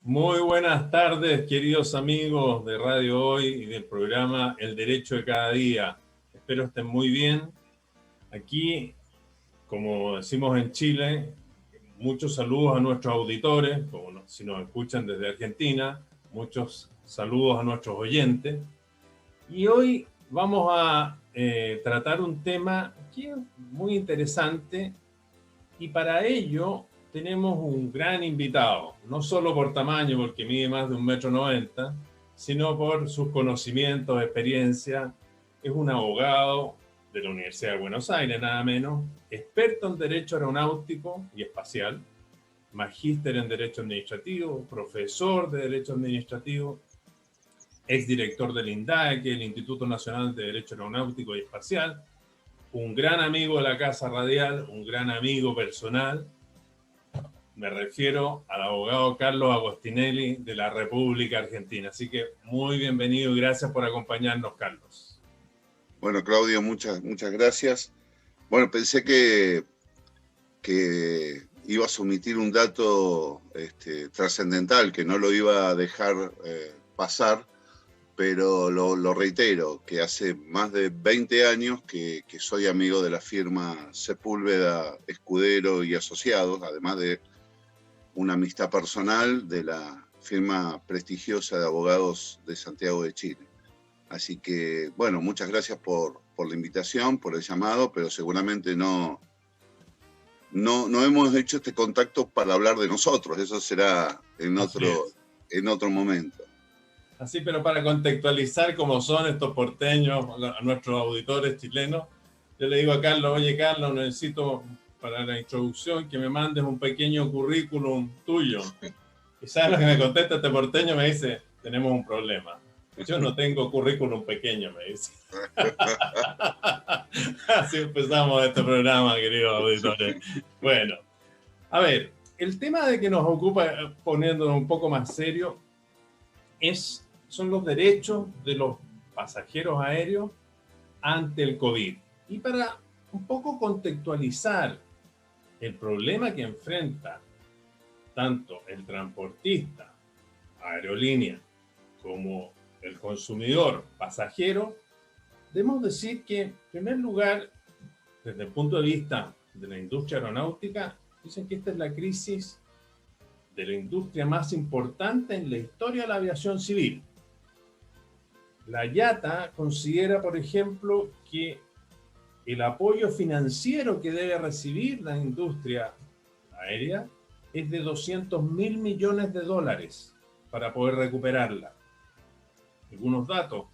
Muy buenas tardes, queridos amigos de Radio Hoy y del programa El Derecho de Cada Día. Espero estén muy bien. Aquí, como decimos en Chile, muchos saludos a nuestros auditores, si nos escuchan desde Argentina, muchos saludos a nuestros oyentes. Y hoy vamos a tratar un tema que es muy interesante y para ello tenemos un gran invitado, no solo por tamaño, porque mide más de 1,90 m, sino por sus conocimientos, experiencia. Es un abogado de la Universidad de Buenos Aires, nada menos, experto en Derecho Aeronáutico y Espacial, magíster en Derecho Administrativo, profesor de Derecho Administrativo, exdirector del INDAE, que es el Instituto Nacional de Derecho Aeronáutico y Espacial, un gran amigo de la Casa Radial, un gran amigo personal. Me refiero al abogado Carlos Agostinelli de la República Argentina. Así que muy bienvenido y gracias por acompañarnos, Carlos. Bueno, Claudio, muchas gracias. Bueno, pensé que ibas a omitir un dato trascendental, que no lo iba a dejar pasar, pero lo reitero, que hace más de 20 años que soy amigo de la firma Sepúlveda, Escudero y Asociados, además de una amistad personal de la firma prestigiosa de abogados de Santiago de Chile. Así que, bueno, muchas gracias por la invitación, por el llamado, pero seguramente no hemos hecho este contacto para hablar de nosotros. Eso será en otro momento. Así, pero para contextualizar cómo son estos porteños, a nuestros auditores chilenos, yo le digo a Carlos, oye Carlos, necesito para la introducción que me mandes un pequeño currículum tuyo. Y ¿sabes lo que me contesta este porteño? Me dice, tenemos un problema. Yo no tengo currículum pequeño, me dice. Así empezamos este programa, queridos auditores. Bueno, a ver, el tema de que nos ocupa, poniéndonos un poco más serio, son los derechos de los pasajeros aéreos ante el COVID. Y para un poco contextualizar el problema que enfrenta tanto el transportista, aerolínea, como el consumidor, pasajero, debemos decir que, en primer lugar, desde el punto de vista de la industria aeronáutica, dicen que esta es la crisis de la industria más importante en la historia de la aviación civil. La IATA considera, por ejemplo, que el apoyo financiero que debe recibir la industria aérea es de 200.000 millones de dólares para poder recuperarla. Algunos datos.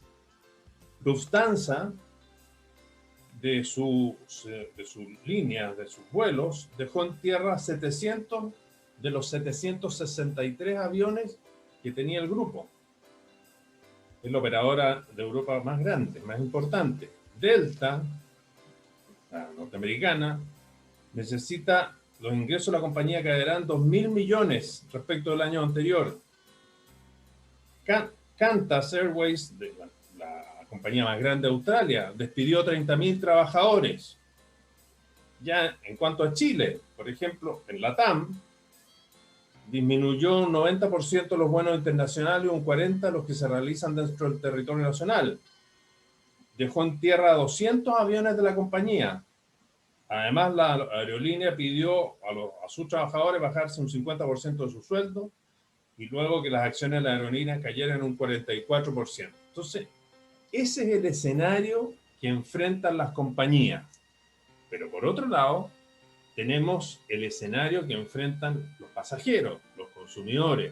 Lufthansa, de sus líneas, de sus vuelos, dejó en tierra 700 de los 763 aviones que tenía el grupo. Es la operadora de Europa más grande, más importante. Delta, la norteamericana, necesita los ingresos de la compañía caerán 2.000 millones respecto del año anterior. Qantas Airways, la compañía más grande de Australia, despidió 30.000 trabajadores. Ya en cuanto a Chile, por ejemplo, en LATAM, disminuyó un 90% los vuelos internacionales y un 40% los que se realizan dentro del territorio nacional. Dejó en tierra 200 aviones de la compañía. Además, la aerolínea pidió a sus trabajadores bajarse un 50% de su sueldo y luego que las acciones de la aerolínea cayeran un 44%. Entonces, ese es el escenario que enfrentan las compañías. Pero por otro lado, tenemos el escenario que enfrentan los pasajeros, los consumidores,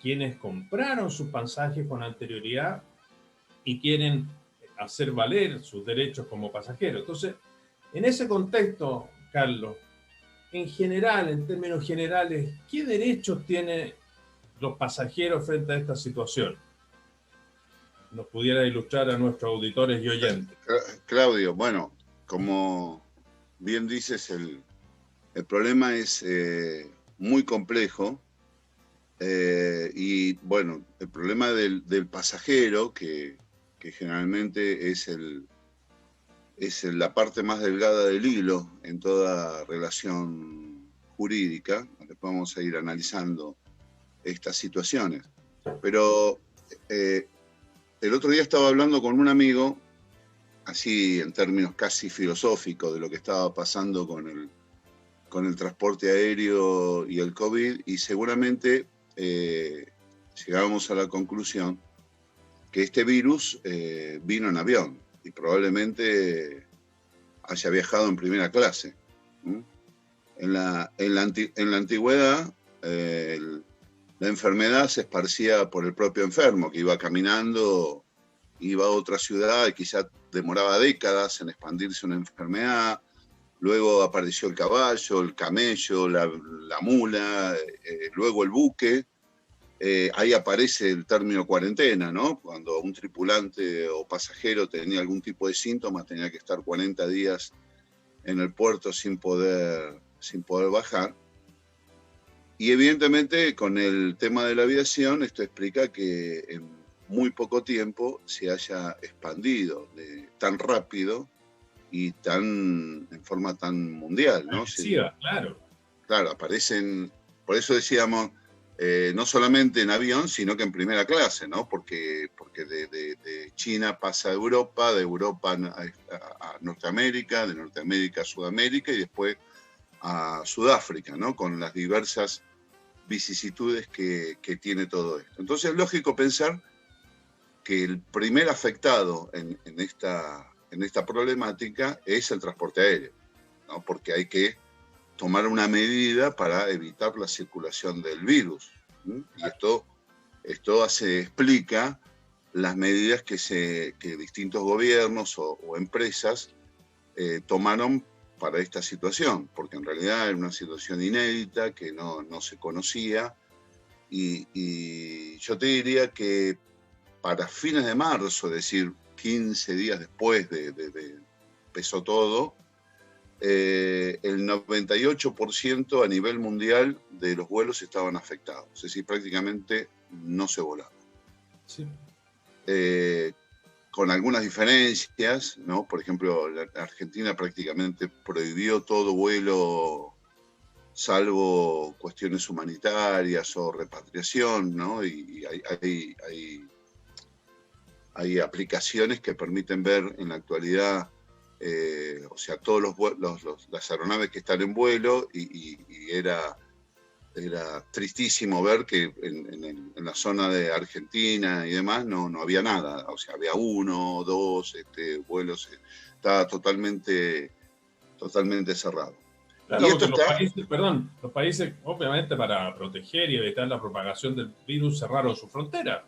quienes compraron sus pasajes con anterioridad y quieren hacer valer sus derechos como pasajeros. Entonces, en ese contexto, Carlos, en general, en términos generales, ¿qué derechos tienen los pasajeros frente a esta situación? Nos pudiera ilustrar a nuestros auditores y oyentes. Claudio, bueno, como bien dices, el problema es muy complejo y bueno, el problema del pasajero, que generalmente es la parte más delgada del hilo en toda relación jurídica. Después vamos a ir analizando estas situaciones. Pero el otro día estaba hablando con un amigo, así en términos casi filosóficos, de lo que estaba pasando con el transporte aéreo y el COVID, y seguramente llegábamos a la conclusión que este virus vino en avión y probablemente haya viajado en primera clase. En la antigüedad, la enfermedad se esparcía por el propio enfermo, que iba caminando, iba a otra ciudad y quizá demoraba décadas en expandirse una enfermedad. Luego apareció el caballo, el camello, la mula, luego el buque. Ahí aparece el término cuarentena, ¿no? Cuando un tripulante o pasajero tenía algún tipo de síntomas, tenía que estar 40 días en el puerto sin poder bajar. Y evidentemente con el tema de la aviación, esto explica que en muy poco tiempo se haya expandido tan rápido y en forma tan mundial, ¿no? Claro. Claro, aparecen, por eso decíamos, no solamente en avión, sino que en primera clase, ¿no? Porque de China pasa a Europa, de Europa a Norteamérica, de Norteamérica a Sudamérica y después a Sudáfrica, ¿no? Con las diversas vicisitudes que tiene todo esto. Entonces es lógico pensar que el primer afectado en esta problemática es el transporte aéreo, ¿no? Porque hay que tomar una medida para evitar la circulación del virus. Y esto explica las medidas que distintos gobiernos o empresas tomaron para esta situación, porque en realidad era una situación inédita que no se conocía, y yo te diría que para fines de marzo, es decir, 15 días después de empezó todo, el 98% a nivel mundial de los vuelos estaban afectados, es decir, prácticamente no se volaba. Sí. Con algunas diferencias, ¿no? Por ejemplo, la Argentina prácticamente prohibió todo vuelo salvo cuestiones humanitarias o repatriación, ¿no? Y hay aplicaciones que permiten ver en la actualidad, o sea, todos las aeronaves que están en vuelo, y era tristísimo ver que en la zona de Argentina y demás no había nada, o sea, había 1 o 2 vuelos, estaba totalmente cerrado. Claro, Y porque los países, obviamente, para proteger y evitar la propagación del virus, cerraron su frontera.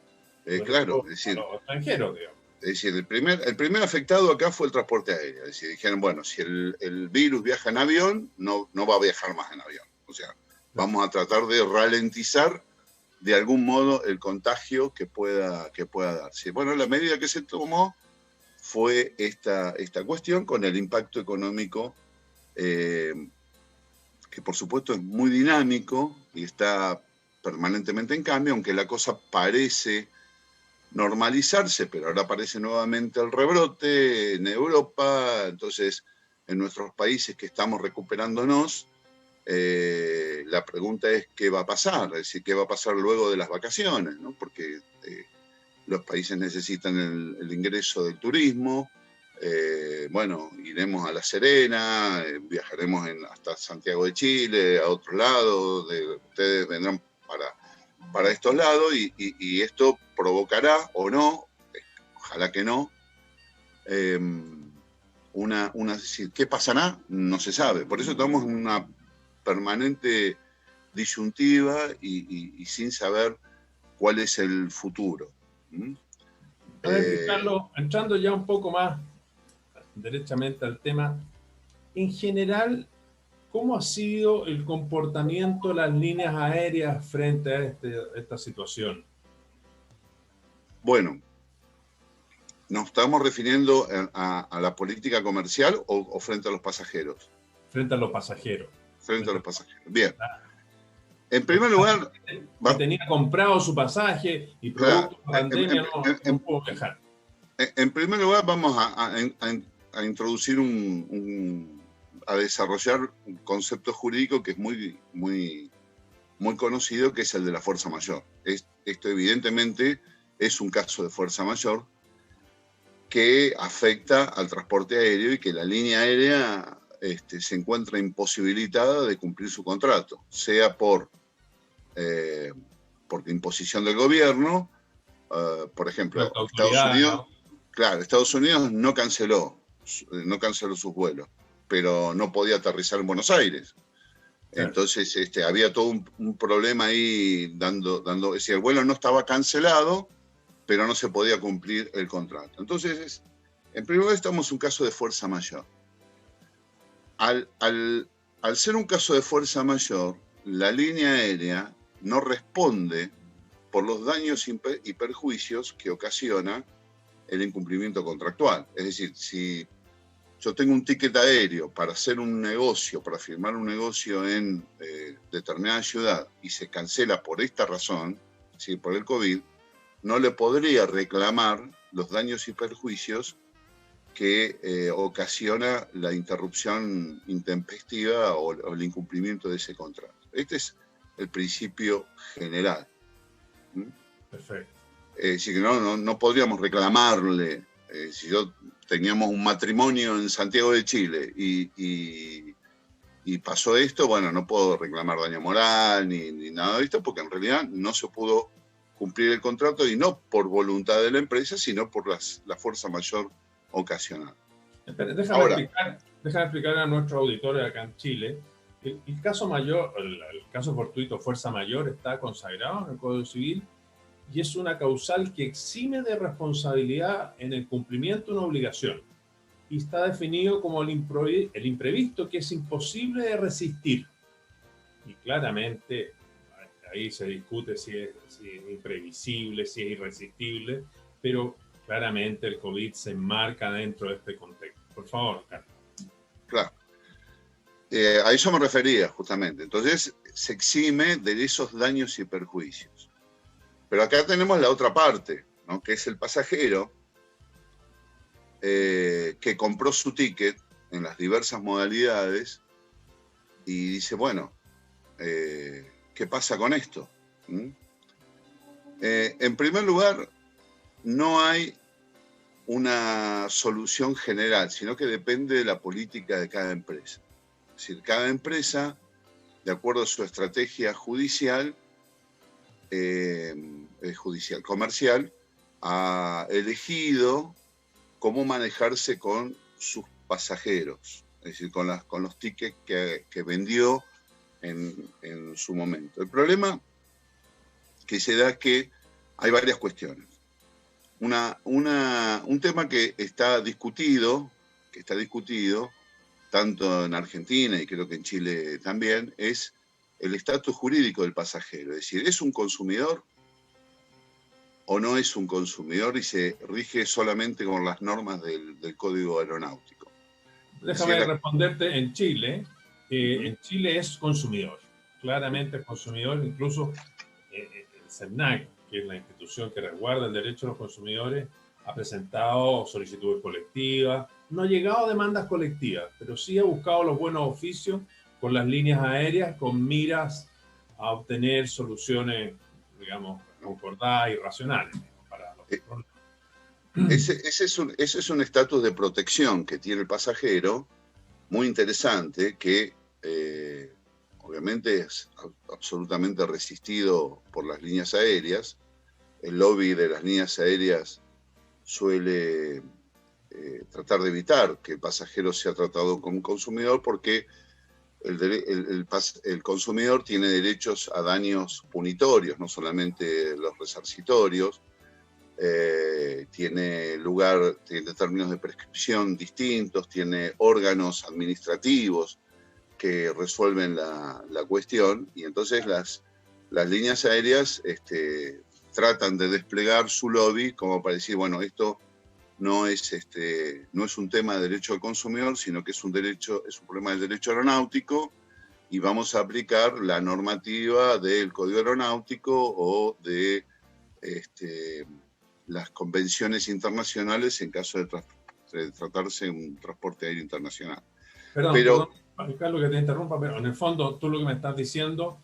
Claro, es decir, los extranjeros, digamos. Es decir, el primer afectado acá fue el transporte aéreo. Es decir, dijeron, bueno, si el virus viaja en avión, no va a viajar más en avión. O sea, vamos a tratar de ralentizar de algún modo el contagio que pueda darse. Bueno, la medida que se tomó fue esta cuestión, con el impacto económico, que por supuesto es muy dinámico y está permanentemente en cambio, aunque la cosa parece normalizarse, pero ahora aparece nuevamente el rebrote en Europa. Entonces, en nuestros países que estamos recuperándonos, la pregunta es qué va a pasar, es decir, qué va a pasar luego de las vacaciones, ¿no? Porque los países necesitan el ingreso del turismo. Bueno, iremos a La Serena, viajaremos hasta Santiago de Chile, a otro lado, ustedes vendrán para estos lados, y esto provocará o no, ojalá que no, ¿qué pasará? No se sabe. Por eso estamos en una permanente disyuntiva y sin saber cuál es el futuro. A ver, Carlos, entrando ya un poco más derechamente al tema, en general, ¿cómo ha sido el comportamiento de las líneas aéreas frente a esta situación? Bueno, ¿nos estamos refiriendo a la política comercial o frente a los pasajeros? Frente a los pasajeros. Frente a los pasajeros. Bien. En primer lugar... Que tenía comprado su pasaje y producto de la pandemia no pudo viajar. En primer lugar, vamos a introducir a desarrollar un concepto jurídico que es muy, muy muy conocido, que es el de la fuerza mayor. Esto evidentemente es un caso de fuerza mayor que afecta al transporte aéreo y que la línea aérea se encuentra imposibilitada de cumplir su contrato, sea por imposición del gobierno, por ejemplo, Estados Autoridad, Unidos, ¿no? claro, Estados Unidos no canceló sus vuelos, pero no podía aterrizar en Buenos Aires. Claro. Entonces había todo un problema ahí es decir, el vuelo no estaba cancelado, pero no se podía cumplir el contrato. Entonces, en primer lugar, estamos en un caso de fuerza mayor. Al ser un caso de fuerza mayor, la línea aérea no responde por los daños y perjuicios que ocasiona el incumplimiento contractual. Es decir, si yo tengo un ticket aéreo para hacer un negocio, para firmar un negocio en determinada ciudad y se cancela por esta razón, ¿sí? Por el COVID, no le podría reclamar los daños y perjuicios que ocasiona la interrupción intempestiva o el incumplimiento de ese contrato. Este es el principio general. Perfecto. Es decir, que no podríamos reclamarle, si yo teníamos un matrimonio en Santiago de Chile y pasó esto, bueno, no puedo reclamar daño moral ni nada de esto, porque en realidad no se pudo cumplir el contrato, y no por voluntad de la empresa, sino por la fuerza mayor ocasional. Déjame explicar a nuestros auditores acá en Chile. El caso mayor, el caso fortuito fuerza mayor está consagrado en el Código Civil y es una causal que exime de responsabilidad en el cumplimiento de una obligación. Y está definido como el imprevisto, que es imposible de resistir. Y claramente ahí se discute si es imprevisible, si es irresistible, pero claramente el COVID se enmarca dentro de este contexto. Por favor, Carlos. Claro. A eso me refería justamente. Entonces, se exime de esos daños y perjuicios. Pero acá tenemos la otra parte, ¿no? Que es el pasajero que compró su ticket en las diversas modalidades y dice, bueno, ¿qué pasa con esto? En primer lugar, no hay una solución general, sino que depende de la política de cada empresa. Es decir, cada empresa, de acuerdo a su estrategia judicial, comercial, ha elegido cómo manejarse con sus pasajeros, es decir, con los tickets que vendió en su momento. El problema que se da es que hay varias cuestiones. Un tema que está discutido tanto en Argentina y creo que en Chile también, es el estatus jurídico del pasajero. Es decir, ¿es un consumidor o no es un consumidor y se rige solamente con las normas del Código Aeronáutico? Déjame responderte en Chile. En Chile es consumidor. Claramente es consumidor. Incluso el CERNAC, que es la institución que resguarda el derecho de los consumidores, ha presentado solicitudes colectivas. No ha llegado a demandas colectivas, pero sí ha buscado los buenos oficios con las líneas aéreas con miras a obtener soluciones, digamos, concordadas y racionales para los problemas. Ese es un estatus de protección que tiene el pasajero, muy interesante, que obviamente es absolutamente resistido por las líneas aéreas. El lobby de las líneas aéreas suele tratar de evitar que el pasajero sea tratado como un consumidor, porque el consumidor tiene derechos a daños punitorios, no solamente los resarcitorios. Tiene términos de prescripción distintos, tiene órganos administrativos que resuelven la cuestión, y entonces las líneas aéreas tratan de desplegar su lobby como para decir, bueno, esto no es un tema de derecho al consumidor, sino que es un problema del derecho aeronáutico, y vamos a aplicar la normativa del Código Aeronáutico o de las convenciones internacionales en caso de tratarse de un transporte aéreo internacional. Perdón, Carlos, que te interrumpa, pero en el fondo tú lo que me estás diciendo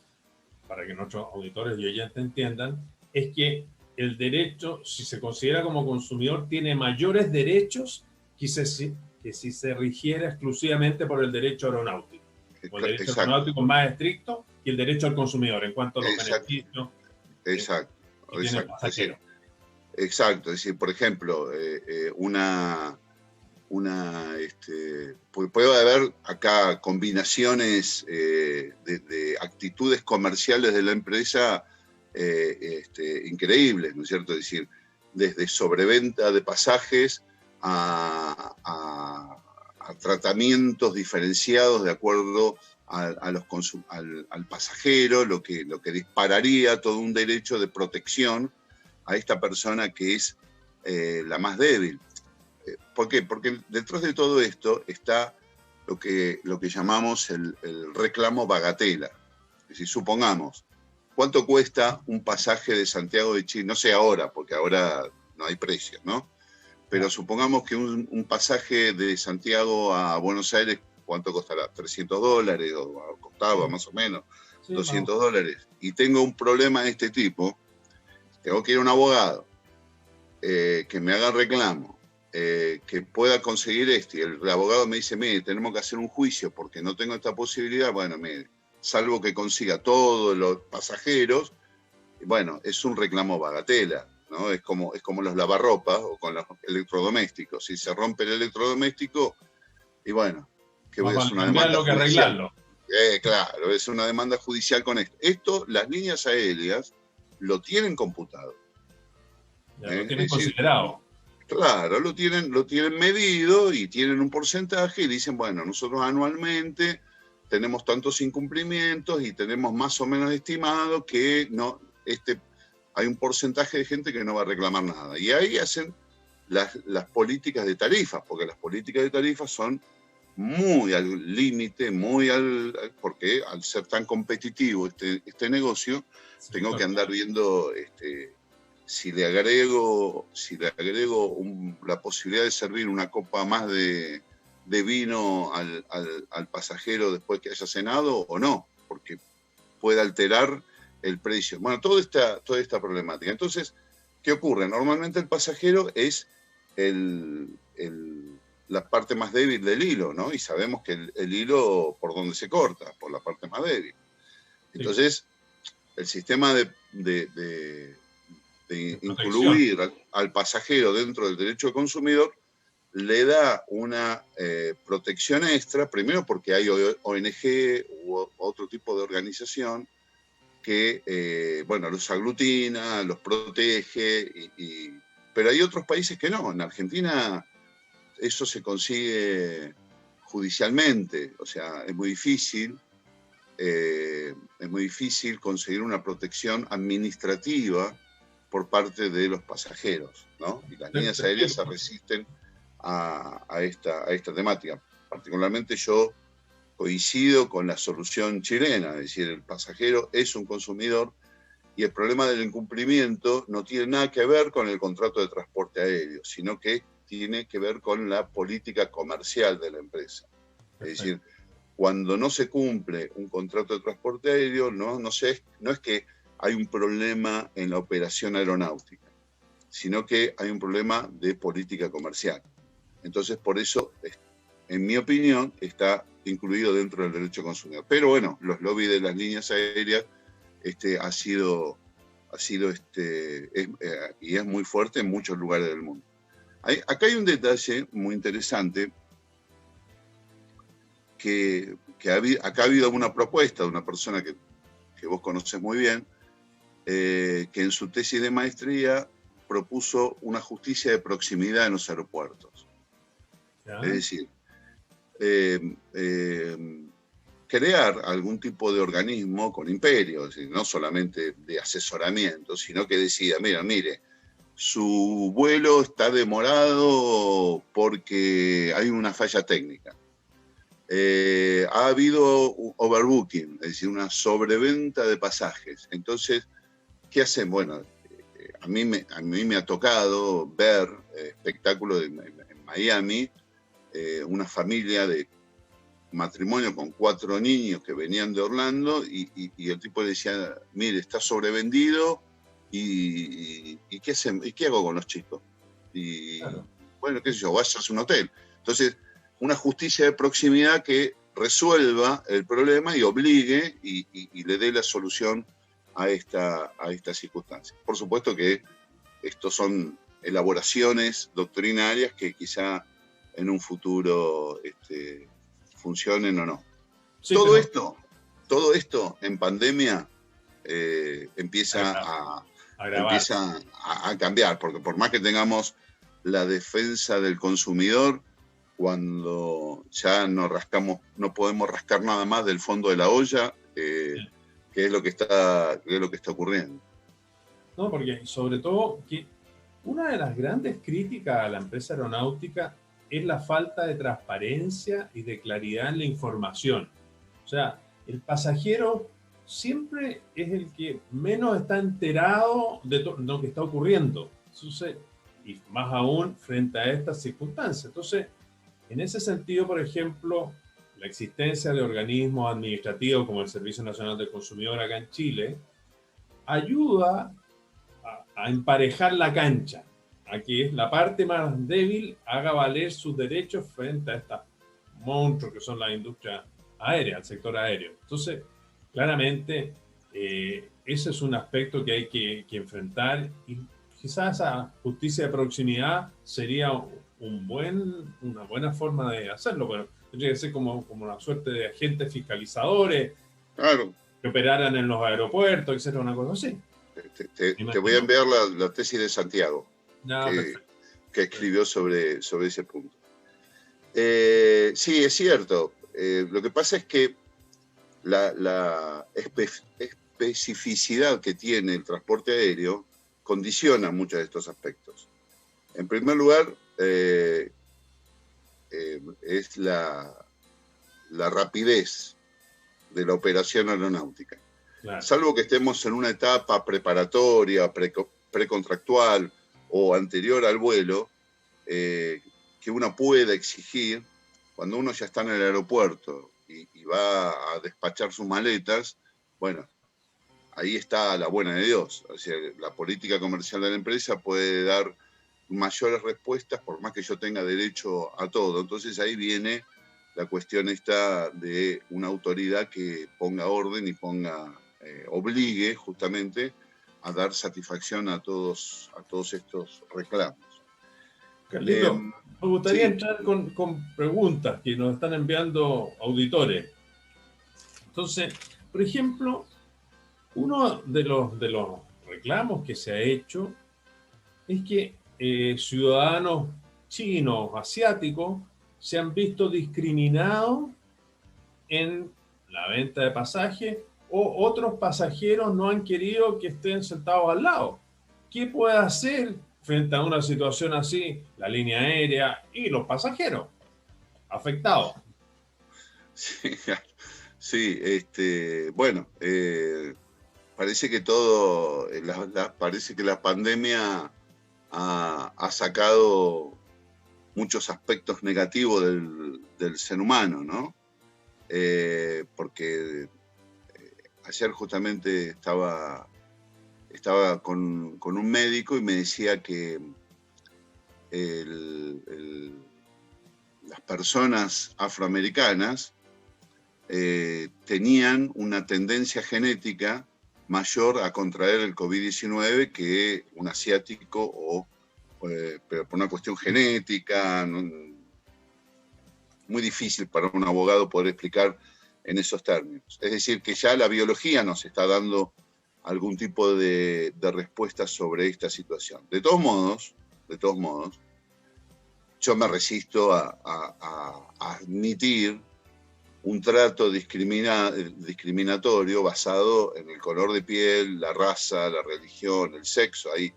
para que nuestros auditores y oyentes entiendan, es que el derecho, si se considera como consumidor, tiene mayores derechos que si se rigiera exclusivamente por el derecho aeronáutico. O el derecho Exacto, aeronáutico es más estricto que el derecho al consumidor en cuanto a los exacto, beneficios exacto, que tiene el exacto. Es decir, pasajero. exacto, es decir, por ejemplo, puede haber acá combinaciones de actitudes comerciales de la empresa increíbles, ¿no es cierto? Es decir, desde sobreventa de pasajes a tratamientos diferenciados de acuerdo al pasajero, lo que dispararía todo un derecho de protección a esta persona que es la más débil. ¿Por qué? Porque detrás de todo esto está lo que llamamos el reclamo bagatela. Es decir, supongamos, ¿cuánto cuesta un pasaje de Santiago de Chile? No sé ahora, porque ahora no hay precios, ¿no? Pero supongamos que un pasaje de Santiago a Buenos Aires, ¿cuánto costará? $300, o costaba más o menos, sí, $200. Y tengo un problema de este tipo, tengo que ir a un abogado que me haga reclamo, que pueda conseguir esto, y el abogado me dice, mire, tenemos que hacer un juicio porque no tengo esta posibilidad, bueno, mire, salvo que consiga todos los pasajeros, bueno, es un reclamo bagatela, ¿no? Es como los lavarropas o con los electrodomésticos. Si se rompe el electrodoméstico, y bueno, ¿qué voy a hacer? Una demanda que judicial. Arreglarlo. Claro, es una demanda judicial con esto. Esto, las líneas aéreas lo tienen computado. Ya lo tienen considerado. Claro, lo tienen medido y tienen un porcentaje y dicen, bueno, nosotros anualmente tenemos tantos incumplimientos y tenemos más o menos estimado que no, hay un porcentaje de gente que no va a reclamar nada. Y ahí hacen las políticas de tarifas, porque las políticas de tarifas son muy al límite, porque al ser tan competitivo este negocio, sí, tengo que andar viendo si le agrego la posibilidad de servir una copa más de vino al pasajero después que haya cenado o no, porque puede alterar el precio. Bueno, toda esta problemática. Entonces, ¿qué ocurre? Normalmente el pasajero es la parte más débil del hilo, ¿no? Y sabemos que el hilo, ¿por dónde se corta? Por la parte más débil. Entonces, el sistema de incluir al pasajero dentro del derecho del consumidor le da una protección extra, primero porque hay ONG u otro tipo de organización que, bueno, los aglutina, los protege, pero hay otros países que no. En Argentina eso se consigue judicialmente, o sea, es muy difícil conseguir una protección administrativa por parte de los pasajeros, ¿no? Y las líneas aéreas se resisten a esta temática. Particularmente yo coincido con la solución chilena, es decir, el pasajero es un consumidor y el problema del incumplimiento no tiene nada que ver con el contrato de transporte aéreo, sino que tiene que ver con la política comercial de la empresa. Es decir, cuando no se cumple un contrato de transporte aéreo, no es que hay un problema en la operación aeronáutica, sino que hay un problema de política comercial. Entonces, por eso, en mi opinión, está incluido dentro del derecho consumidor. Pero bueno, los lobbies de las líneas aéreas ha sido y es muy fuerte en muchos lugares del mundo. Acá hay un detalle muy interesante que acá ha habido una propuesta de una persona que vos conocés muy bien, que en su tesis de maestría propuso una justicia de proximidad en los aeropuertos. ¿Ya? Es decir, crear algún tipo de organismo con imperio, es decir, no solamente de asesoramiento, sino que decida, mire, su vuelo está demorado porque hay una falla técnica. Ha habido overbooking, es decir, una sobreventa de pasajes. Entonces, ¿qué hacen? Bueno, a mí me ha tocado ver espectáculos en Miami, una familia de matrimonio con 4 niños que venían de Orlando y el tipo le decía, mire, está sobrevendido y ¿qué hago con los chicos? Y Claro. bueno, qué sé yo, vayas a un hotel. Entonces, una justicia de proximidad que resuelva el problema y obligue y le dé la solución a esta circunstancia. Por supuesto que estos son elaboraciones doctrinarias que quizá en un futuro funcionen o no. Sí, Todo pero esto en pandemia empieza agravar. a cambiar, porque por más que tengamos la defensa del consumidor, cuando ya no podemos rascar nada más del fondo de la olla, que es lo que está ocurriendo. No, porque sobre todo que una de las grandes críticas a la empresa aeronáutica es la falta de transparencia y de claridad en la información. O sea, el pasajero siempre es el que menos está enterado de lo que está ocurriendo. Entonces, y más aún frente a estas circunstancias. Entonces, en ese sentido, por ejemplo, la existencia de organismos administrativos como el Servicio Nacional del Consumidor acá en Chile ayuda a emparejar la cancha, a que la parte más débil haga valer sus derechos frente a estos monstruos que son la industria aérea, el sector aéreo. Entonces, claramente, ese es un aspecto que hay que enfrentar y quizás esa justicia de proximidad sería una buena forma de hacerlo, pero tendría que ser como una suerte de agentes fiscalizadores Claro. que operaran en los aeropuertos, etcétera, una cosa así. Te voy a enviar la tesis de Santiago Ya, perfecto. que escribió sobre ese punto. Sí, es cierto. Lo que pasa es que la especificidad que tiene el transporte aéreo condiciona muchos de estos aspectos. En primer lugar, es la rapidez de la operación aeronáutica. Claro. Salvo que estemos en una etapa preparatoria, precontractual o anterior al vuelo, que uno pueda exigir, cuando uno ya está en el aeropuerto y va a despachar sus maletas, bueno, ahí está la buena de Dios. O sea, la política comercial de la empresa puede dar mayores respuestas por más que yo tenga derecho a todo. Entonces ahí viene la cuestión esta de una autoridad que ponga orden y obligue justamente a dar satisfacción a todos estos reclamos. Carlito, me gustaría entrar con preguntas que nos están enviando auditores. Entonces, por ejemplo, uno de los reclamos que se ha hecho es que ciudadanos chinos, asiáticos, se han visto discriminados en la venta de pasajes o otros pasajeros no han querido que estén sentados al lado. ¿Qué puede hacer frente a una situación así la línea aérea y los pasajeros afectados? Sí, bueno, parece que parece que la pandemia ha sacado muchos aspectos negativos del ser humano, ¿no? Porque ayer justamente estaba con un médico y me decía que las personas afroamericanas tenían una tendencia genética mayor a contraer el COVID-19 que un asiático pero por una cuestión genética, ¿no? Muy difícil para un abogado poder explicar en esos términos. Es decir, que ya la biología nos está dando algún tipo de respuesta sobre esta situación. De todos modos, yo me resisto a admitir un trato discriminatorio basado en el color de piel, la raza, la religión, el sexo. Hay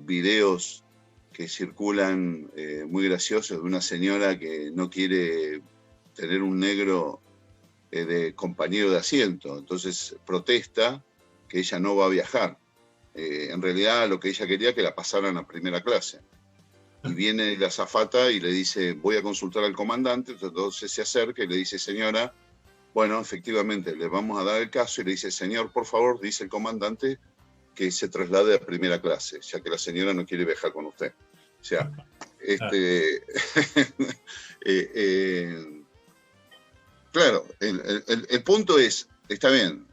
videos que circulan muy graciosos de una señora que no quiere tener un negro de compañero de asiento. Entonces protesta que ella no va a viajar. En realidad lo que ella quería es que la pasaran a primera clase. y viene la azafata y le dice, voy a consultar al comandante, entonces se acerca y le dice, señora, bueno, efectivamente, le vamos a dar el caso, y le dice, señor, por favor, dice el comandante, que se traslade a primera clase, ya que la señora no quiere viajar con usted. O sea, claro, el punto es, está bien,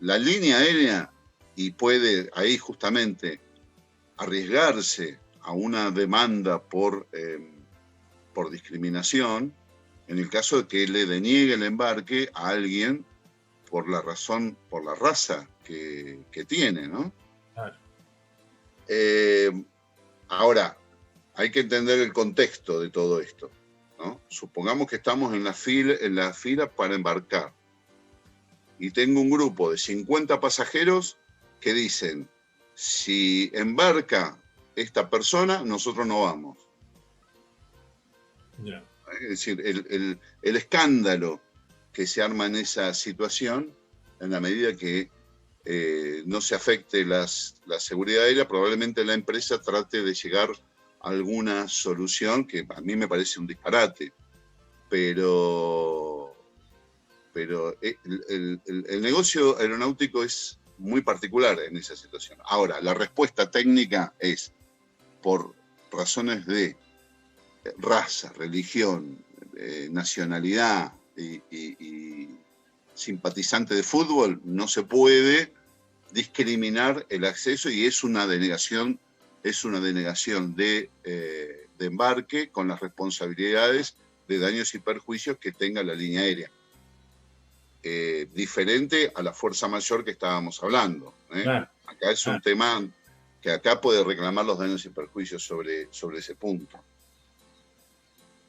la línea aérea, y puede ahí justamente arriesgarse a una demanda por discriminación, en el caso de que le deniegue el embarque a alguien por la razón, por la raza que tiene, ¿no? Claro. Ahora, hay que entender el contexto de todo esto, ¿no? Supongamos que estamos en la fila para embarcar, y tengo un grupo de 50 pasajeros que dicen, si embarca esta persona, nosotros no vamos. Yeah. Es decir, el escándalo que se arma en esa situación, en la medida que no se afecte la seguridad aérea, probablemente la empresa trate de llegar a alguna solución que a mí me parece un disparate, pero el negocio aeronáutico es muy particular en esa situación. Ahora, la respuesta técnica es, por razones de raza, religión, nacionalidad y simpatizante de fútbol, no se puede discriminar el acceso, y es una denegación de embarque con las responsabilidades de daños y perjuicios que tenga la línea aérea. Diferente a la fuerza mayor que estábamos hablando. Claro. Acá es un tema que acá puede reclamar los daños y perjuicios sobre ese punto.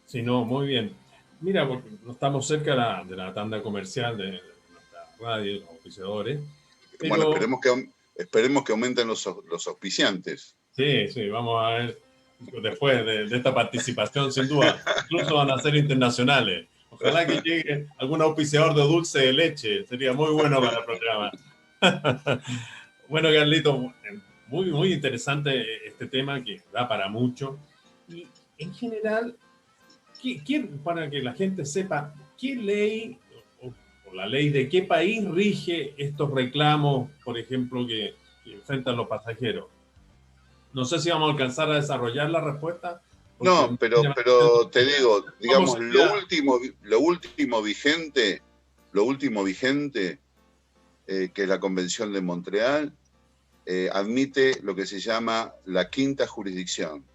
Sí, no, muy bien. Mira, porque estamos cerca de la tanda comercial de nuestra radio, los auspiciadores. Pero... Bueno, esperemos que aumenten los auspiciantes. Sí, vamos a ver después de esta participación, sin duda. Incluso van a ser internacionales. Ojalá que llegue algún auspiciador de dulce de leche. Sería muy bueno para el programa. Bueno, Carlito, muy interesante este tema que da para mucho. Y en general, para que la gente sepa, ¿qué ley o la ley de qué país rige estos reclamos, por ejemplo, que enfrentan los pasajeros? No sé si vamos a alcanzar a desarrollar la respuesta. No, pero te digo, digamos, lo último vigente, que es la Convención de Montreal, admite lo que se llama la quinta jurisdicción.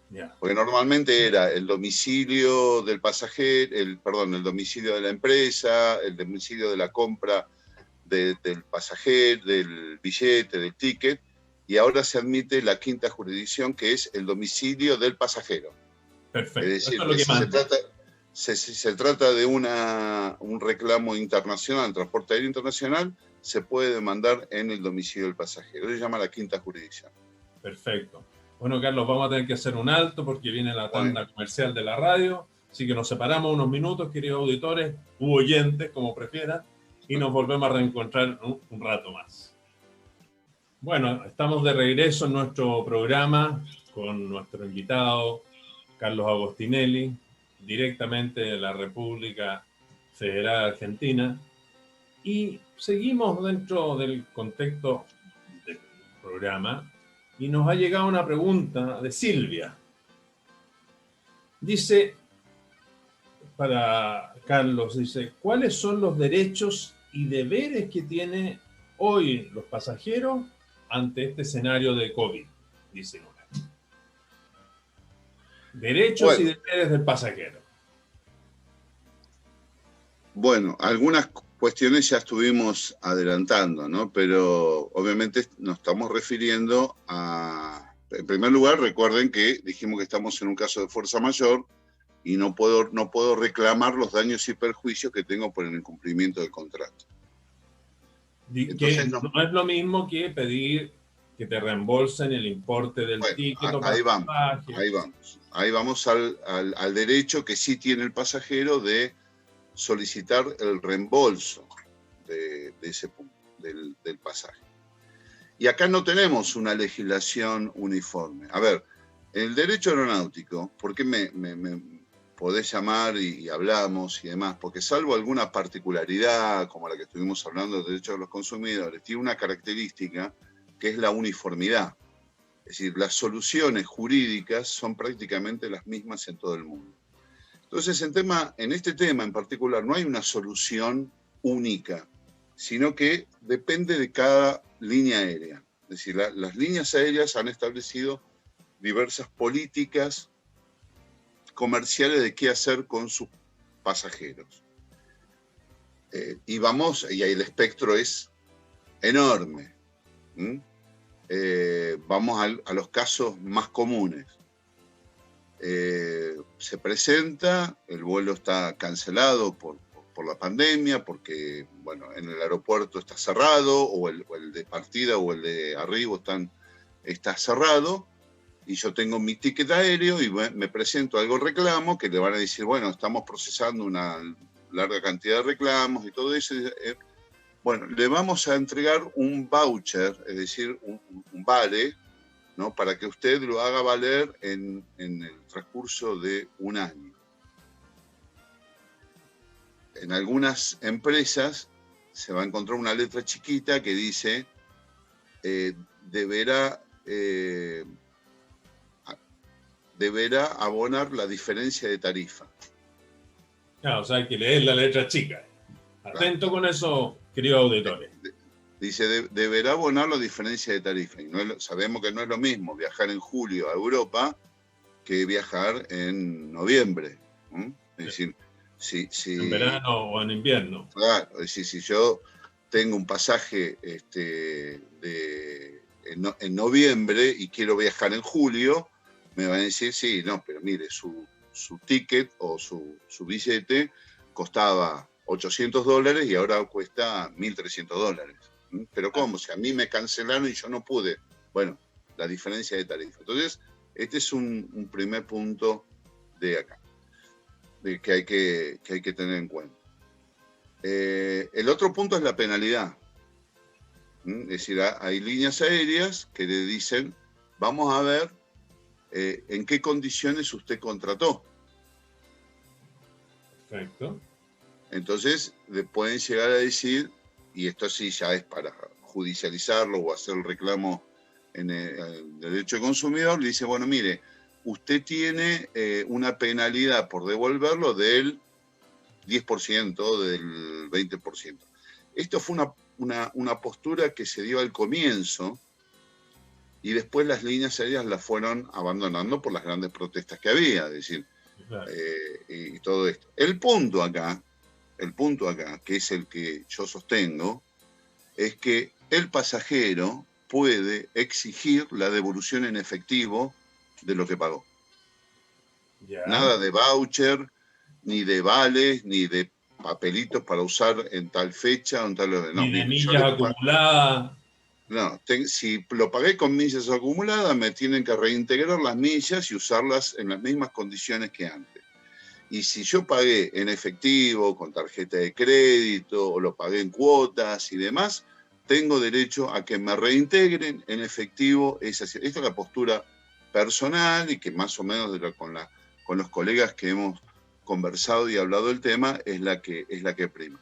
Yeah. Porque normalmente era el domicilio del pasajero, el domicilio de la empresa, el domicilio de la compra del pasajero, del billete, del ticket, y ahora se admite la quinta jurisdicción, que es el domicilio del pasajero. Perfecto. Es decir, se trata de un reclamo internacional, transporte aéreo internacional, se puede demandar en el domicilio del pasajero. Eso se llama la quinta jurisdicción. Perfecto. Bueno, Carlos, vamos a tener que hacer un alto porque viene la tanda comercial de la radio, así que nos separamos unos minutos, queridos auditores, u oyentes, como prefieran, y nos volvemos a reencontrar un rato más. Bueno, estamos de regreso en nuestro programa con nuestro invitado, Carlos Agostinelli, directamente de la República Federal Argentina, y seguimos dentro del contexto del programa, y nos ha llegado una pregunta de Silvia. Dice, para Carlos, dice, ¿cuáles son los derechos y deberes que tienen hoy los pasajeros ante este escenario de COVID-19? Derechos y deberes del pasajero. Bueno, algunas cuestiones ya estuvimos adelantando, ¿no? Pero obviamente nos estamos refiriendo a... En primer lugar, recuerden que dijimos que estamos en un caso de fuerza mayor y no puedo reclamar los daños y perjuicios que tengo por el incumplimiento del contrato. Entonces, no es lo mismo que pedir que te reembolsen el importe del ticket. Ahí vamos al derecho que sí tiene el pasajero de solicitar el reembolso de ese punto, del pasaje. Y acá no tenemos una legislación uniforme. A ver, El derecho aeronáutico, ¿por qué me podés llamar y hablamos y demás? Porque salvo alguna particularidad, como la que estuvimos hablando del derecho de los consumidores, tiene una característica que es la uniformidad. Es decir, las soluciones jurídicas son prácticamente las mismas en todo el mundo. Entonces, en este tema en particular no hay una solución única, sino que depende de cada línea aérea. Es decir, las líneas aéreas han establecido diversas políticas comerciales de qué hacer con sus pasajeros. Y ahí el espectro es enorme. Vamos a los casos más comunes. Se presenta, el vuelo está cancelado por la pandemia, porque bueno, en el aeropuerto está cerrado, o el de partida o el de arribo está cerrado, y yo tengo mi ticket aéreo y me presento algo reclamo, que le van a decir, bueno, estamos procesando una larga cantidad de reclamos y todo eso. Bueno, le vamos a entregar un voucher, es decir, un vale, ¿no? Para que usted lo haga valer en el transcurso de un año. En algunas empresas se va a encontrar una letra chiquita que dice deberá abonar la diferencia de tarifa. Claro, o sea, hay que leer la letra chica. Atento con eso, queridos auditores. Dice, deberá abonar la diferencia de tarifa. Y sabemos que no es lo mismo viajar en julio a Europa que viajar en noviembre. Es decir, en verano o en invierno. Claro, es decir, si yo tengo un pasaje en noviembre y quiero viajar en julio, me van a decir, sí, no, pero mire, su ticket o su billete costaba $800 y ahora cuesta $1.300. Pero ¿cómo? Si a mí me cancelaron y yo no pude. Bueno, la diferencia de tarifa. Entonces, este es un primer punto de acá, que hay que tener en cuenta. El otro punto es la penalidad. Es decir, hay líneas aéreas que le dicen, vamos a ver en qué condiciones usted contrató. Perfecto. Entonces, le pueden llegar a decir, y esto sí ya es para judicializarlo o hacer el reclamo en el derecho de consumidor, le dice, bueno, mire, usted tiene una penalidad por devolverlo del 10%, del 20%. Esto fue una postura que se dio al comienzo y después las líneas aéreas las fueron abandonando por las grandes protestas que había, es decir, claro. Y todo esto. El punto acá, que es el que yo sostengo, es que el pasajero puede exigir la devolución en efectivo de lo que pagó. Ya. Nada de voucher, ni de vales, ni de papelitos para usar en tal fecha o en tal... No, ni de millas acumuladas. No, si lo pagué con millas acumuladas, me tienen que reintegrar las millas y usarlas en las mismas condiciones que antes. Y si yo pagué en efectivo, con tarjeta de crédito, o lo pagué en cuotas y demás, tengo derecho a que me reintegren en efectivo. Esta es la postura personal y que más o menos con los colegas que hemos conversado y hablado del tema es la que prima.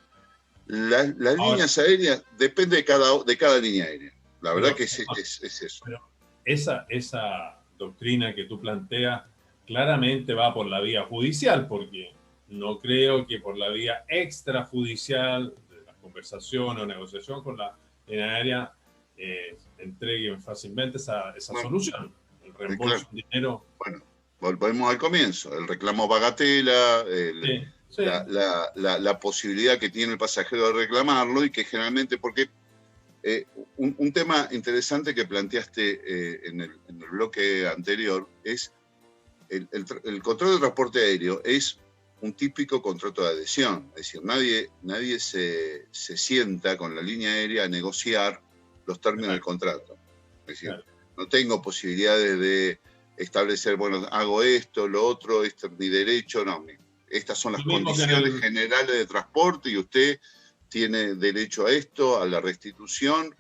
Las líneas aéreas depende de cada línea aérea. La verdad que es eso. Pero esa doctrina que tú planteas claramente va por la vía judicial, porque no creo que por la vía extrajudicial de la conversación o negociación con la línea aérea entreguen fácilmente esa solución. El reembolso de dinero. Bueno, volvemos al comienzo. El reclamo bagatela, sí. La posibilidad que tiene el pasajero de reclamarlo y que generalmente, porque un tema interesante que planteaste en el bloque anterior es el contrato de transporte aéreo es un típico contrato de adhesión. Es decir, nadie se sienta con la línea aérea a negociar los términos del contrato. Es decir, no tengo posibilidades de establecer, bueno, hago esto, lo otro, este es mi derecho, no. Estas son las condiciones generales de transporte y usted tiene derecho a esto, a la restitución,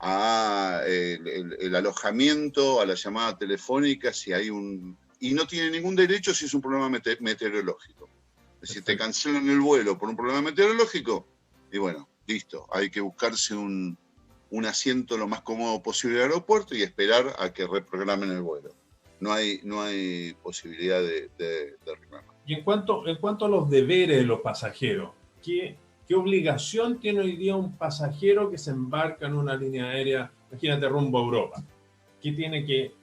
a el alojamiento, a la llamada telefónica, si hay y no tiene ningún derecho si es un problema meteorológico. Si te cancelan el vuelo por un problema meteorológico, y bueno, listo, hay que buscarse un asiento lo más cómodo posible en el aeropuerto y esperar a que reprogramen el vuelo. No hay posibilidad de reclamar. Y en cuanto a los deberes de los pasajeros, ¿qué obligación tiene hoy día un pasajero que se embarca en una línea aérea, imagínate, rumbo a Europa? ¿Qué tiene que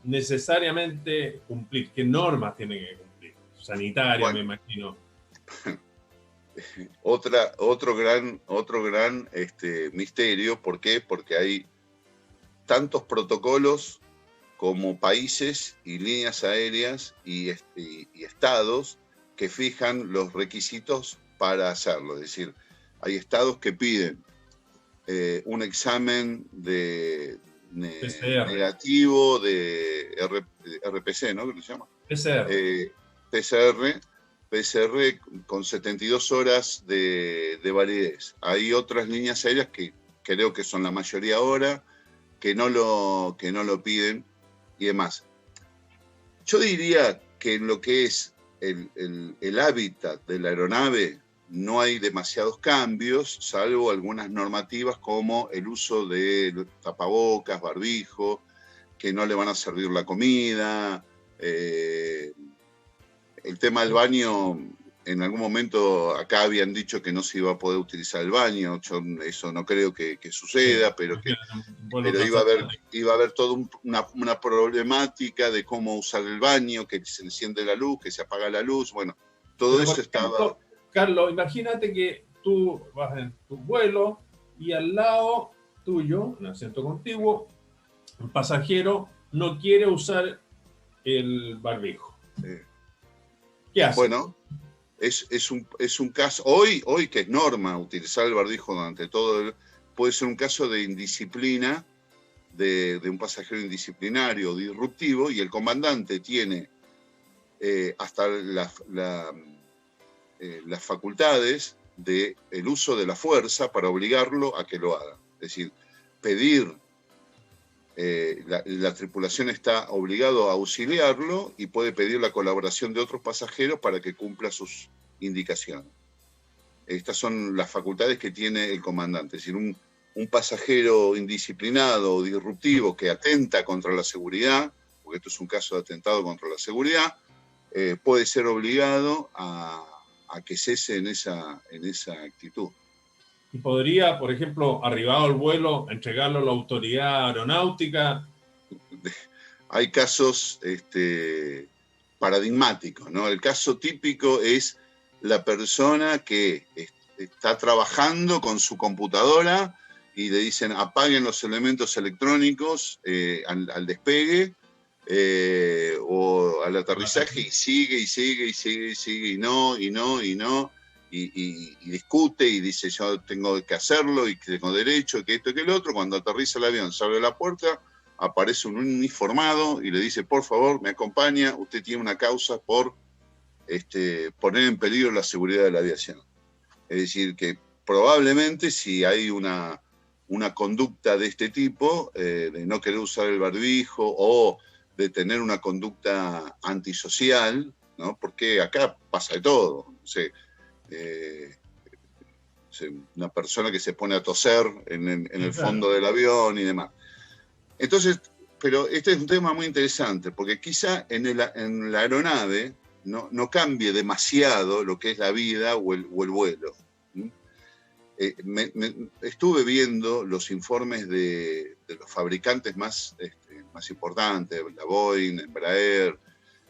necesariamente cumplir? ¿Qué normas tiene que cumplir? Sanitaria, bueno, me imagino. Otro gran misterio. ¿Por qué? Porque hay tantos protocolos como países y líneas aéreas y estados que fijan los requisitos para hacerlo. Es decir, hay estados que piden un examen negativo de RPC, ¿no? ¿Qué se llama? PCR con 72 horas de validez. Hay otras líneas aéreas que creo que son la mayoría ahora, que no lo piden y demás. Yo diría que en lo que es el hábitat de la aeronave no hay demasiados cambios, salvo algunas normativas como el uso de tapabocas, barbijo, que no le van a servir la comida. El tema del baño, en algún momento acá habían dicho que no se iba a poder utilizar el baño. Yo eso no creo que suceda, sí, pero iba a haber toda una problemática de cómo usar el baño, que se enciende la luz, que se apaga la luz. Bueno, todo eso estaba... Carlos, imagínate que tú vas en tu vuelo y al lado tuyo, en asiento contiguo, un pasajero no quiere usar el barbijo. ¿Qué hace? Bueno, es un caso, hoy que es norma utilizar el barbijo durante todo puede ser un caso de indisciplina, de un pasajero indisciplinario o disruptivo, y el comandante tiene hasta las facultades del uso de la fuerza para obligarlo a que lo haga. Es decir, pedir, la tripulación está obligado a auxiliarlo y puede pedir la colaboración de otros pasajeros para que cumpla sus indicaciones. Estas son las facultades que tiene el comandante. Es decir, un pasajero indisciplinado o disruptivo que atenta contra la seguridad, porque esto es un caso de atentado contra la seguridad, puede ser obligado a que cese en esa actitud. Y podría, por ejemplo, arribado el vuelo, entregarlo a la autoridad aeronáutica. Hay casos paradigmáticos, ¿no? El caso típico es la persona que está trabajando con su computadora y le dicen apaguen los elementos electrónicos al despegue o al aterrizaje, y sigue y no, y discute y dice yo tengo que hacerlo y que tengo derecho, que esto y que el otro. Cuando aterriza el avión, se abre la puerta, aparece un uniformado y le dice por favor me acompaña, usted tiene una causa por poner en peligro la seguridad de la aviación. Es decir, que probablemente si hay una conducta de este tipo, de no querer usar el barbijo o de tener una conducta antisocial, ¿no? Porque acá pasa de todo. No sé, una persona que se pone a toser en el fondo del avión y demás. Entonces, pero este es un tema muy interesante, porque quizá en la aeronave no cambie demasiado lo que es la vida o el vuelo. Estuve viendo los informes de los fabricantes más importantes, la Boeing, Embraer,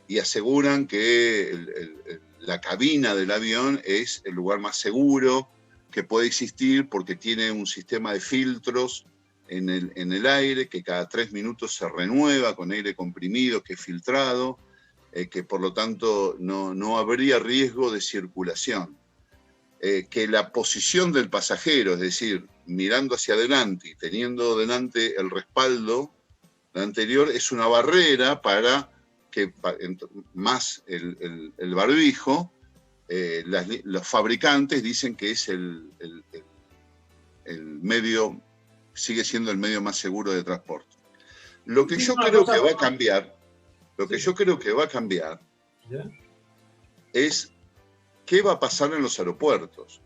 y aseguran que la cabina del avión es el lugar más seguro que puede existir, porque tiene un sistema de filtros en el aire que cada 3 minutos se renueva con aire comprimido que es filtrado, que por lo tanto no habría riesgo de circulación. Que la posición del pasajero, es decir, mirando hacia adelante y teniendo delante el respaldo anterior, es una barrera para que más el barbijo, los fabricantes dicen que es el medio sigue siendo el medio más seguro de transporte. Lo que yo creo que va a cambiar, ¿Ya? es qué va a pasar en los aeropuertos.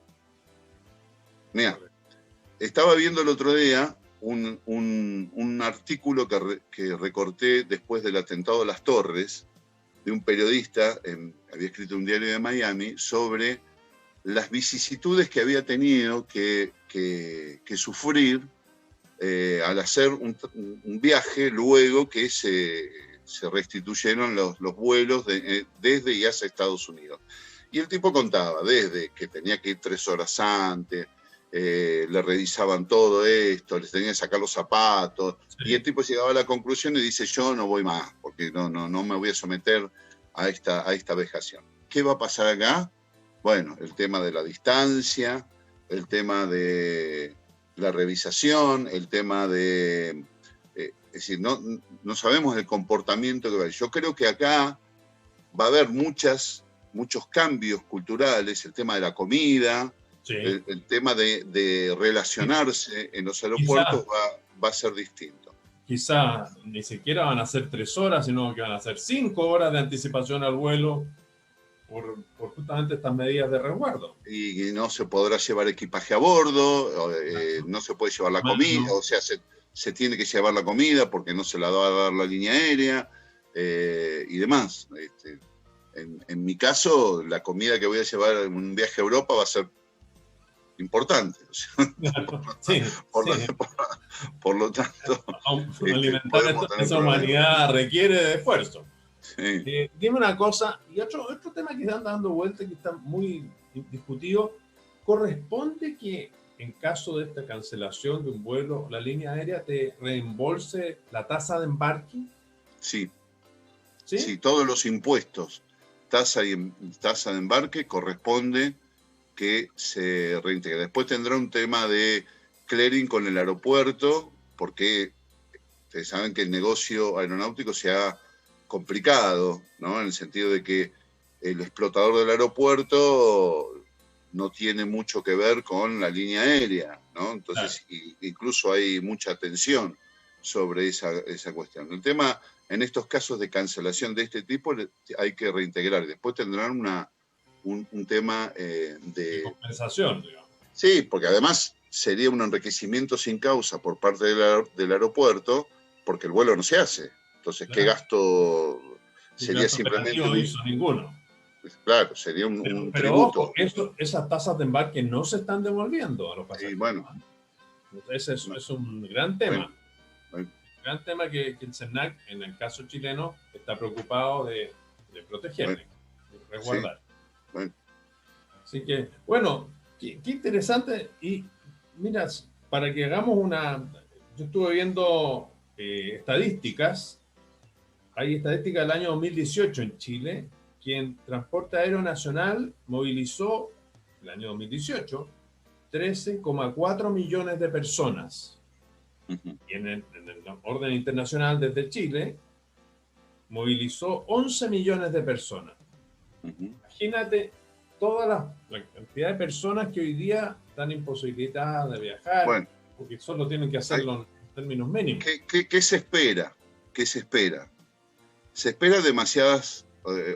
Mira, estaba viendo el otro día un artículo que recorté después del atentado a las Torres, de un periodista, había escrito un diario de Miami, sobre las vicisitudes que había tenido que sufrir al hacer un viaje luego que se restituyeron los vuelos desde y hacia Estados Unidos. Y el tipo contaba desde que tenía que ir 3 horas antes, le revisaban todo esto, les tenían que sacar los zapatos, sí. Y el tipo llegaba a la conclusión y dice, yo no voy más, porque no me voy a someter a esta vejación. ¿Qué va a pasar acá? Bueno, el tema de la distancia, el tema de la revisación, el tema de... es decir, no sabemos el comportamiento que va a haber. Yo creo que acá va a haber muchos cambios culturales, el tema de la comida, sí. el tema de relacionarse en los aeropuertos va a ser distinto. Quizá ni siquiera van a ser 3 horas, sino que van a ser 5 horas de anticipación al vuelo por justamente estas medidas de resguardo. Y no se podrá llevar equipaje a bordo, no se puede llevar la comida, o sea, se tiene que llevar la comida porque no se la va a dar la línea aérea y demás. En mi caso, la comida que voy a llevar en un viaje a Europa va a ser importante. O sea, por lo tanto, alimentar esa humanidad requiere de esfuerzo. Sí. Dime una cosa, y otro tema que están dando vuelta, que está muy discutido, ¿corresponde que en caso de esta cancelación de un vuelo, la línea aérea te reembolse la tasa de embarque? Sí. Sí, todos los impuestos, tasa de embarque, corresponde que se reintegre. Después tendrá un tema de clearing con el aeropuerto, porque ustedes saben que el negocio aeronáutico se ha complicado, ¿no? En el sentido de que el explotador del aeropuerto no tiene mucho que ver con la línea aérea, ¿no? Entonces, incluso hay mucha tensión sobre esa cuestión. El tema, en estos casos de cancelación de este tipo, hay que reintegrar. Después tendrán un tema de compensación, digamos. Sí, porque además sería un enriquecimiento sin causa por parte del aeropuerto, porque el vuelo no se hace. Entonces, ¿qué gasto sería simplemente? No hizo ninguno. Claro, sería un tributo. Ojo, esas tasas de embarque no se están devolviendo a los pasajeros. Sí, bueno. Ese es un gran tema. Un gran tema que el SENAC, en el caso chileno, está preocupado de proteger, de resguardar. Sí. Bueno. Así que, bueno, qué interesante. Y mira, para que hagamos yo estuve viendo estadísticas. Hay estadísticas del año 2018 en Chile, que en Transporte Aéreo Nacional movilizó, el año 2018, 13,4 millones de personas. Y en el orden internacional desde Chile, movilizó 11 millones de personas. Imagínate toda la cantidad de personas que hoy día están imposibilitadas de viajar, porque solo tienen que hacerlo en términos mínimos. ¿Qué se espera? ¿Qué se espera? Se espera demasiadas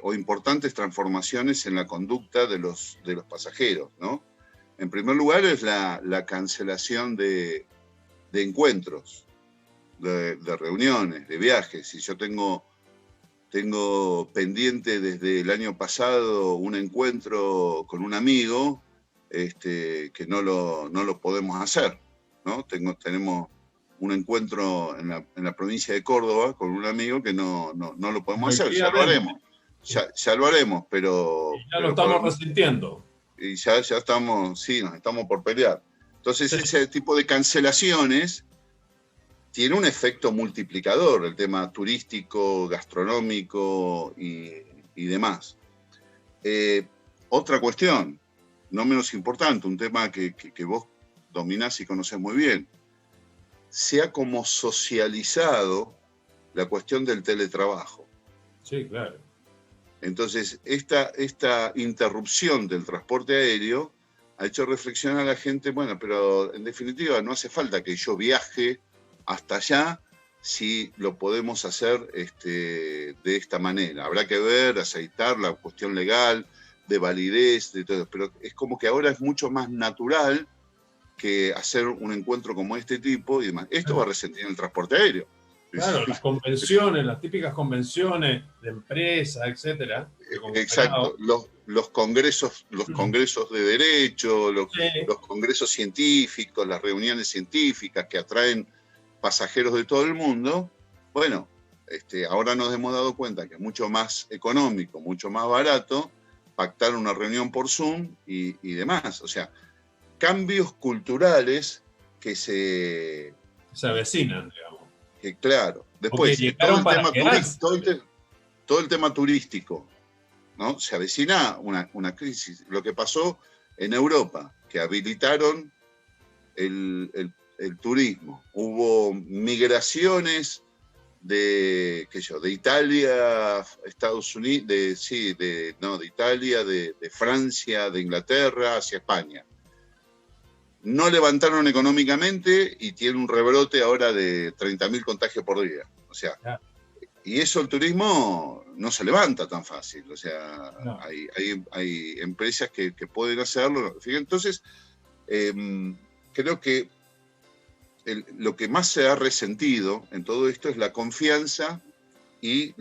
o importantes transformaciones en la conducta de los pasajeros, ¿no? En primer lugar es la cancelación de encuentros, de reuniones, de viajes. Si yo tengo pendiente desde el año pasado un encuentro con un amigo, que no lo podemos hacer, ¿no? Tenemos un encuentro en la provincia de Córdoba con un amigo que no lo podemos hacer, ya lo haremos. Ya lo haremos, pero... Ya lo estamos resintiendo. Y ya estamos, sí, nos estamos por pelear. Entonces, ese tipo de cancelaciones tiene un efecto multiplicador, el tema turístico, gastronómico y demás. Otra cuestión, no menos importante, un tema que vos dominás y conocés muy bien, se ha como socializado la cuestión del teletrabajo. Sí, claro. Entonces, esta interrupción del transporte aéreo ha hecho reflexionar a la gente, bueno, pero en definitiva no hace falta que yo viaje hasta allá si lo podemos hacer de esta manera. Habrá que ver, aceitar la cuestión legal, de validez, de todo, pero es como que ahora es mucho más natural que hacer un encuentro como este tipo y demás. Esto va a resentir el transporte aéreo. Claro, las convenciones, las típicas convenciones de empresas, etcétera. Exacto, los congresos de derecho, los congresos científicos, las reuniones científicas que atraen pasajeros de todo el mundo. Bueno, ahora nos hemos dado cuenta que es mucho más económico, mucho más barato pactar una reunión por Zoom y demás. O sea, cambios culturales que se avecinan, digamos. Que claro. Después, todo el tema turístico, ¿no? Se avecina una crisis. Lo que pasó en Europa, que habilitaron el turismo. Hubo migraciones de Italia, Estados Unidos, de Italia, de Francia, de Inglaterra hacia España. No levantaron económicamente y tiene un rebrote ahora de 30.000 contagios por día. O sea, y eso el turismo no se levanta tan fácil. O sea, no. hay empresas que pueden hacerlo. Entonces, creo que lo que más se ha resentido en todo esto es la confianza y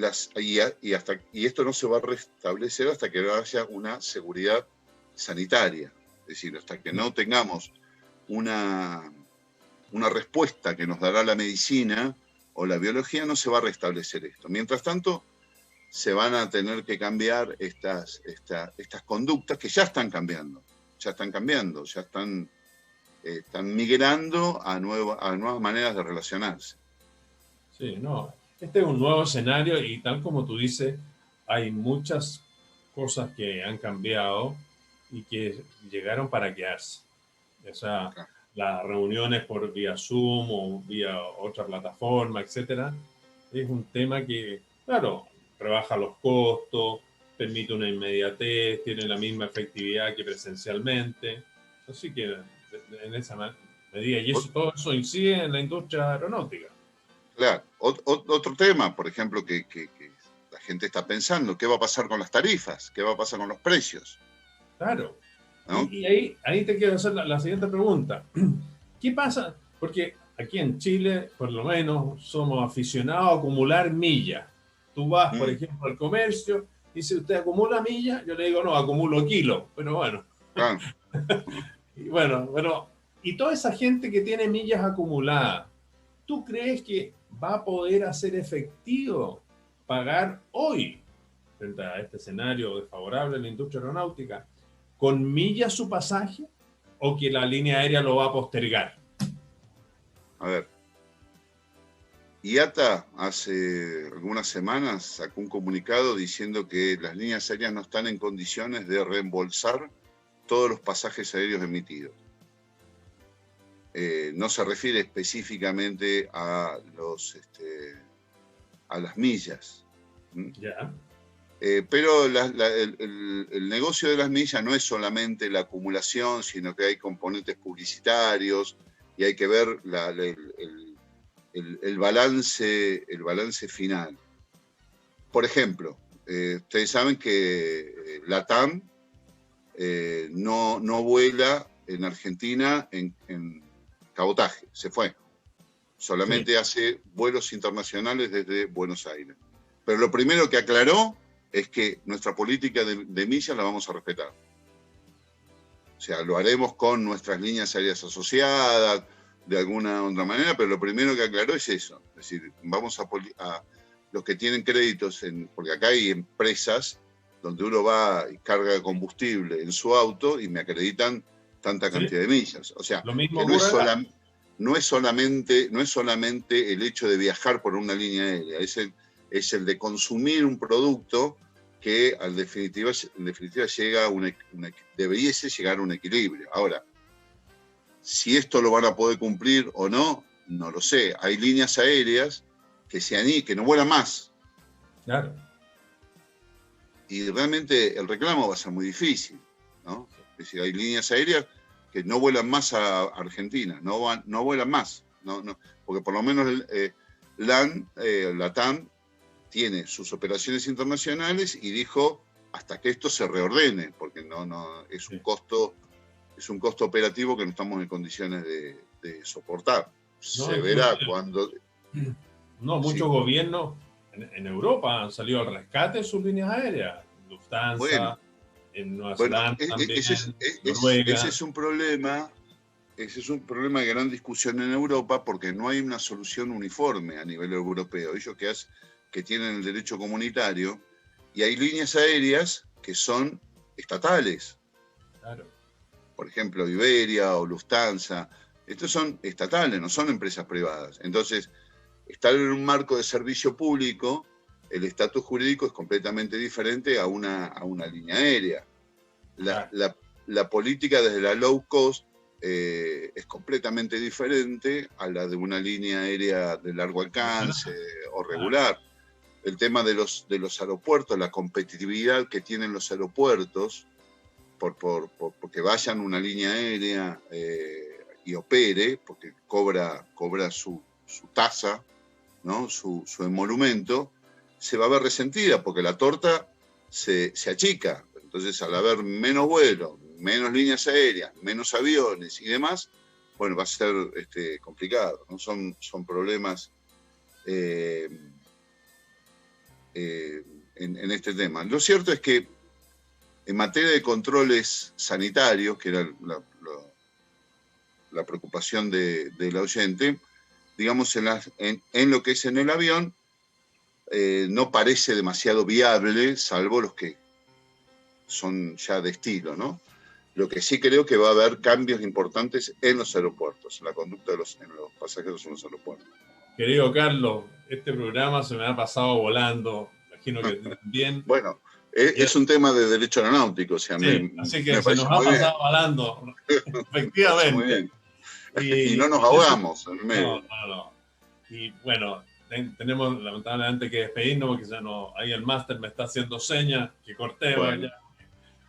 esto no se va a restablecer hasta que no haya una seguridad sanitaria. Es decir, hasta que no tengamos una respuesta que nos dará la medicina o la biología, no se va a restablecer esto. Mientras tanto, se van a tener que cambiar estas conductas que ya están cambiando, ya están migrando a nuevas maneras de relacionarse. Sí, no, este es un nuevo escenario y tal como tú dices, hay muchas cosas que han cambiado y que llegaron para quedarse. O sea, las reuniones por vía Zoom o vía otra plataforma, etcétera, es un tema que, claro, rebaja los costos, permite una inmediatez, tiene la misma efectividad que presencialmente. Así que en esa medida, y todo eso incide en la industria aeronáutica. Claro, otro tema, por ejemplo, que la gente está pensando, ¿qué va a pasar con las tarifas? ¿Qué va a pasar con los precios? Claro. ¿No? Y ahí te quiero hacer la siguiente pregunta. ¿Qué pasa? Porque aquí en Chile, por lo menos, somos aficionados a acumular millas. Tú vas, por ejemplo, al comercio, y si usted acumula millas, yo le digo, no, acumulo kilos. Pero bueno. Y toda esa gente que tiene millas acumuladas, ¿tú crees que va a poder hacer efectivo pagar hoy, frente a este escenario desfavorable en la industria aeronáutica, con millas su pasaje o que la línea aérea lo va a postergar? A ver, IATA hace algunas semanas sacó un comunicado diciendo que las líneas aéreas no están en condiciones de reembolsar todos los pasajes aéreos emitidos. No se refiere específicamente a las millas. Ya. Pero el negocio de las millas no es solamente la acumulación, sino que hay componentes publicitarios y hay que ver el balance final. Por ejemplo, ustedes saben que LATAM no vuela en Argentina en cabotaje, se fue. Solamente hace vuelos internacionales desde Buenos Aires. Pero lo primero que aclaró es que nuestra política de millas la vamos a respetar. O sea, lo haremos con nuestras líneas aéreas asociadas, de alguna otra manera, pero lo primero que aclaró es eso. Es decir, vamos a los que tienen créditos, porque acá hay empresas donde uno va y carga combustible en su auto y me acreditan tanta cantidad de millas. O sea, que no es solamente el hecho de viajar por una línea aérea, es el de consumir un producto que en definitiva llega debiese llegar a un equilibrio. Ahora, si esto lo van a poder cumplir o no, no lo sé. Hay líneas aéreas que no vuelan más. Claro. Y realmente el reclamo va a ser muy difícil, ¿no? Es decir, hay líneas aéreas que no vuelan más a Argentina, no vuelan más, porque por lo menos LATAM tiene sus operaciones internacionales y dijo hasta que esto se reordene, porque es un costo operativo que no estamos en condiciones de soportar. Se verá cuando... No, muchos gobiernos en Europa han salido al rescate de sus líneas aéreas. Lufthansa, bueno, en Nueva Zelanda también, Noruega. Ese es un problema de gran discusión en Europa, porque no hay una solución uniforme a nivel europeo. Ellos que tienen el derecho comunitario, y hay líneas aéreas que son estatales. Claro. Por ejemplo, Iberia o Lufthansa. Estos son estatales, no son empresas privadas. Entonces, estar en un marco de servicio público, el estatus jurídico es completamente diferente a una línea aérea. La política desde la low cost es completamente diferente a la de una línea aérea de largo alcance o regular. El tema de los aeropuertos, la competitividad que tienen los aeropuertos, porque vayan una línea aérea y opere, porque cobra su tasa, ¿no? su emolumento, se va a ver resentida, porque la torta se achica. Entonces, al haber menos vuelos, menos líneas aéreas, menos aviones y demás, bueno, va a ser complicado, ¿no? Son problemas en este tema. Lo cierto es que en materia de controles sanitarios, que era la preocupación del oyente, digamos, en lo que es en el avión, no parece demasiado viable, salvo los que son ya de estilo, ¿no? Lo que sí creo que va a haber cambios importantes en los aeropuertos, en la conducta de los pasajeros en los aeropuertos. Querido Carlos, este programa se me ha pasado volando. Imagino que también. Bueno, es un tema de derecho aeronáutico, o sea, sí, así que se nos ha pasado volando, efectivamente. Muy bien. Y no nos ahogamos en medio. No. Y bueno, tenemos lamentablemente que despedirnos porque ahí el máster me está haciendo señas que corté. Bueno.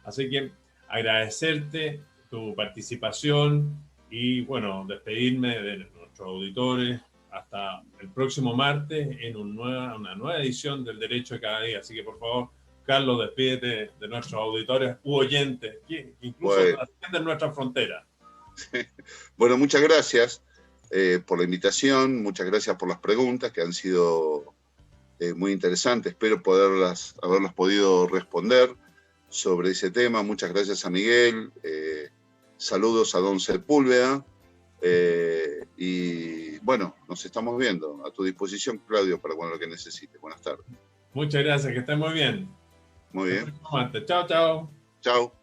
Así que agradecerte tu participación y bueno, despedirme de nuestros auditores hasta el próximo martes en una nueva edición del Derecho de Cada Día. Así que por favor, Carlos, despídete de nuestros auditores u oyentes, que incluso trascienden nuestra frontera. Bueno, muchas gracias por la invitación, muchas gracias por las preguntas que han sido muy interesantes. Espero haberlas podido responder sobre ese tema. Muchas gracias a Miguel. Saludos a don Sepúlveda. Y bueno, nos estamos viendo. A tu disposición, Claudio, para lo que necesites. Buenas tardes. Muchas gracias, que estés muy bien. Muy bien. Chao, chao. Chao.